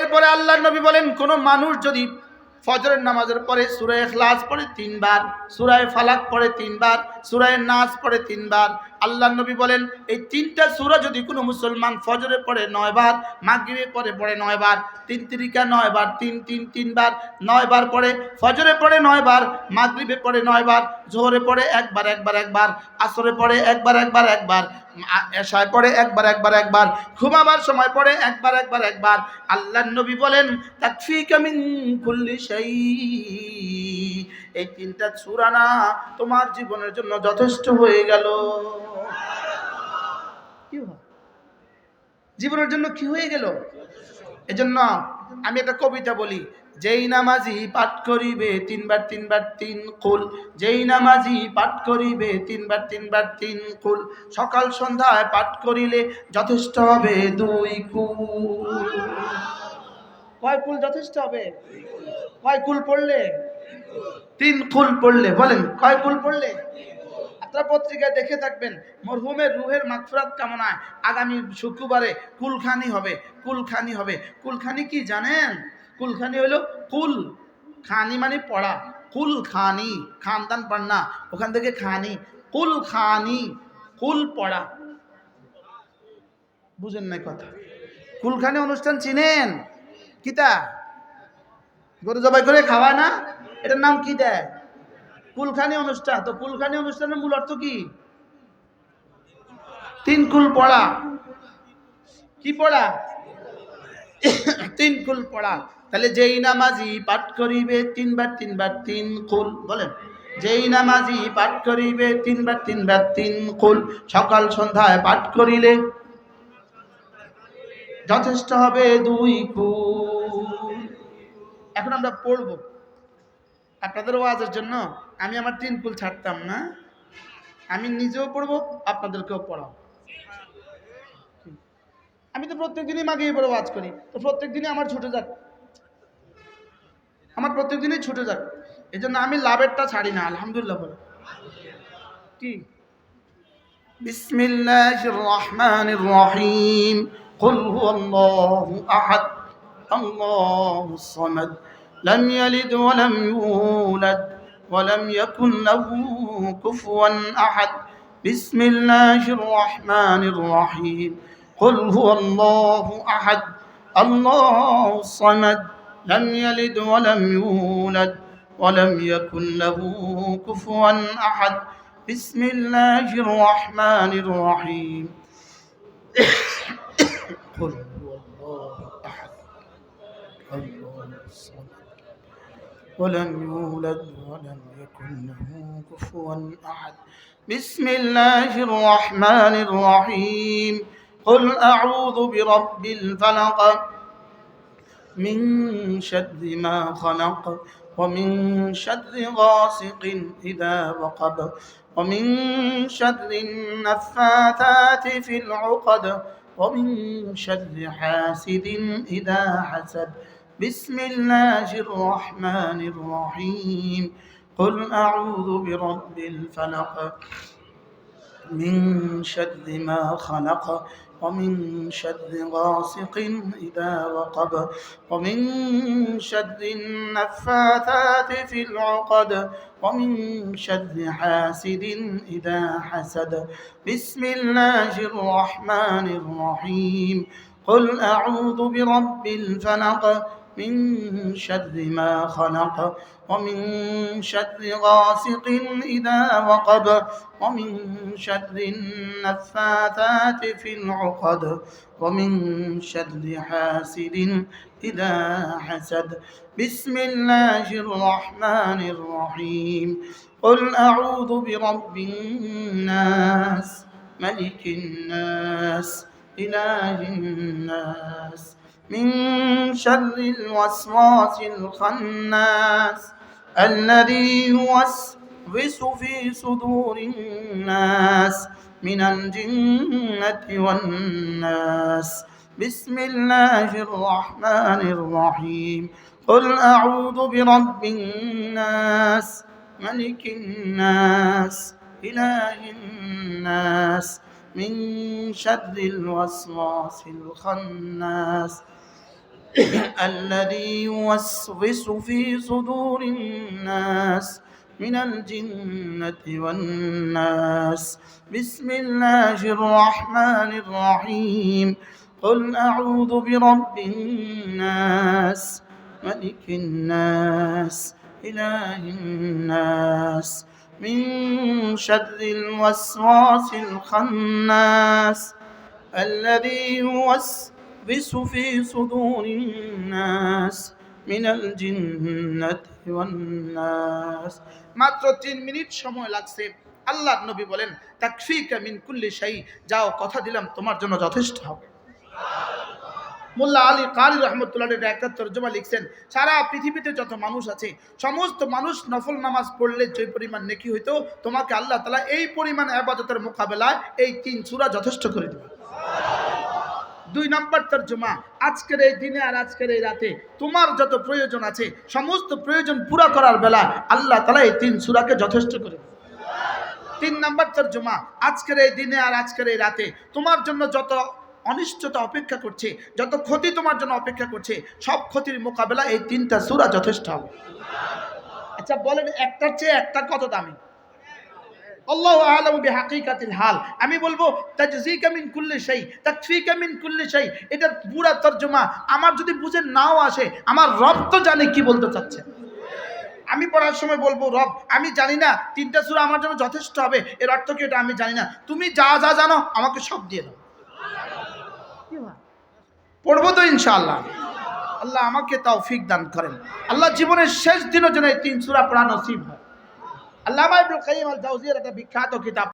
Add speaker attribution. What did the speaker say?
Speaker 1: এরপরে আল্লাহর নবী বলেন, কোন মানুষ যদি ফজরের নামাজের পরে সূরা ইখলাস পড়ে 3 বার, সূরা ফালাক পড়ে 3 বার, সূরা নাস পড়ে 3 বার, আল্লাহর নবী বলেন এই 3টা সূরা যদি কোনো মুসলমান ফজরে পড়ে 9 বার, মাগরিবে পড়ে 9 বার, 3 তিরিকা 9 বার, 3 বার, 9 বার পড়ে, ফজরে পড়ে 9 বার, মাগরিবে পড়ে 9 বার, জোহরে পড়ে একবার, আসরে পড়ে একবার, এশায় পড়ে একবার, ঘুমাবার সময় পড়ে একবার। আল্লাহর নবী বলেন তাকফিকা মিন কুল্লি শাই, এই 3টা সূরা না তোমার জীবনের জন্য যথেষ্ট হয়ে গেল। কি হয় জীবনের জন্য, কি হয়ে গেল? এজন্য আমি একটা কবিতা বলি, যেই নামাজি পাঠ করিবে 3 বার 3 কুল, যেই নামাজি পাঠ করিবে 3 বার 3 কুল, সকাল সন্ধ্যায় পাঠ করিলে যথেষ্ট হবে 2 কুল। কয় কুল যথেষ্ট হবে? কয় কুল পড়লে? 3 কুল পড়লে। বলেন কয় কুল পড়লে? আপনারা পত্রিকায় দেখে থাকবেন, মরহুমের রুহের মাগফিরাত কামনায় আগামী শুক্রবারে কুলখানি হবে। কুলখানি কি জানেন? কুলখানি হলো কুল খানি মানে পড়া, কুল খানি খানদান পড়না, ওখান থেকে খানি, কুল খানি কুল পড়া। বুঝেন না কথা? কুলখানি অনুষ্ঠান চিনেন? কিতা গরু জবাই করে খাওয়ায় না, এটার নাম কি দেয়? কুলখানি অনুষ্ঠান। তো কুলখানি অনুষ্ঠানের মূল অর্থ কি? 3 কুল পড়া। কি পড়া? 3 কুল পড়া। তাহলে যেই নামাজি পাঠ করিবে 3 বার 3 কুল, বলেন যেই নামাজি পাঠ করিবে 3 বার 3 কুল, সকাল সন্ধ্যায় পাঠ করিলে যথেষ্ট হবে 2 কুল। এখন আমরা পড়ব আপনাদের ওয়াজের জন্য। আমি আমার 3 কুল ছাড়তাম না, আমি নিজেও পড়বো, আপনাদেরকেও পড়াবো। আমি তো প্রত্যেক দিনই মাগিয়ে পড়ে ওয়াজ করি, তো প্রত্যেক দিনই আমার ছুটে যাক, এই জন্য আমি লাভেরটা ছাড়ি না। আলহামদুলিল্লাহ বলে কি? বিসমিল্লাহির রহমানির রহিম। কুল হুয়াল্লাহু আহাদ, আল্লাহুস সামাদ, লাম ইয়ালিদ ওয়া লাম ইউলাদ ওয়া লাম ইয়াকুল লাহু কুফুয়ান আহাদ। বিসমিল্লাহির রহমানির রহিম। قل هو الله أحد الله الصمد لم يلد ولم يولد ولم يكن له كفوا أحد بسم الله الرحمن الرحيم قل هو الله أحد الله الصمد ولم يولد ولم يكن له كفوا أحد بسم الله الرحمن الرحيم قل أعوذ برب الفلق من شر ما خلق ومن شر غاسق إذا وقب ومن شر النفاثات في العقد ومن شر حاسد إذا حسد بسم الله الرحمن الرحيم قل أعوذ برب الفلق من شر ما خلق ومن شر غاسق إذا وقب ومن شر النفاثات في العقد ومن شر حاسد إذا حسد بسم الله الرحمن الرحيم قل أعوذ برب الفلق من شر ما خلق ومن شر غاسق إذا وقب ومن شر النفاثات في العقد ومن شر حاسد إذا حسد بسم الله الرحمن الرحيم قل أعوذ برب الناس ملك الناس إله الناس من شر الوسواس الخناس الذي يوسوس في صدور الناس من الجنة والناس بسم الله الرحمن الرحيم قل أعوذ برب الناس ملك الناس إله الناس من شر الوسواس الخناس الذي يوسوس في صدور الناس من الجنة والناس بسم الله الرحمن الرحيم قل أعوذ برب الناس ملك الناس إله الناس من شر الوسواس الخناس الذي يوسوس في صدور الناس من الجنة والناس মাত্র 3 মিনিট সময় লাগছে আল্লাহর নবী বলেন তাকফিকা মিন কুল্লি শাই যাও কথা দিলাম তোমার জন্য যথেষ্ট হবে মোল্লা আলী কারি রহমতুল্লাহ একটা তরজমা লিখছেন সারা পৃথিবীতে যত মানুষ আছে সমস্ত মানুষ নফল নামাজ পড়লে যে পরিমাণ নেকি হইতো তোমাকে আল্লাহ তাআলা এই পরিমাণ ইবাদতের মোকাবেলায় এই 3 সূরা যথেষ্ট করে দেবে 2 নম্বর তরজমা আজকের এই দিনে আর আজকের এই রাতে তোমার যত প্রয়োজন আছে সমস্ত প্রয়োজন পুরা করার বেলা আল্লাহ তাআলা এই 3 সূরাকে যথেষ্ট করে দেবে 3 নম্বর তরজমা আজকের এই দিনে আর আজকের এই রাতে তোমার জন্য যত অনিশ্চয়তা অপেক্ষা করছে যত ক্ষতি তোমার জন্য অপেক্ষা করছে সব ক্ষতির মোকাবেলা এই 3টা সূরা যথেষ্ট হবে আচ্ছা বলেন একটার চেয়ে একটা কত দামি আল্লাহু আ'লামু বিহাকিকাতিল হাল আমি বলবো তাজজিকা মিন কুল্লি শাই তাকফিকা মিন কুল্লি শাই এটার পুরো তরজমা আমার যদি বুঝে নাও আসে আমার রব তো জানে কি বলতে চাচ্ছে আমি পড়ার সময় বলবো রব আমি জানি না 3টা সূরা আমার জন্য যথেষ্ট হবে এর অর্থ কি এটা আমি জানি না তুমি যা যা জানো আমাকে সব দিয়ে দাও পড়বো তো ইনশাআল্লাহ আল্লাহ আমাকে তৌফিক দান করেন আল্লাহ জীবনের শেষ দিনের জন্য এই 3 সূরা পড়া নসিব হয় আল্লামা ইবনে কাইয়িম আল জাওজিয়ার একটা বিখ্যাত কিতাব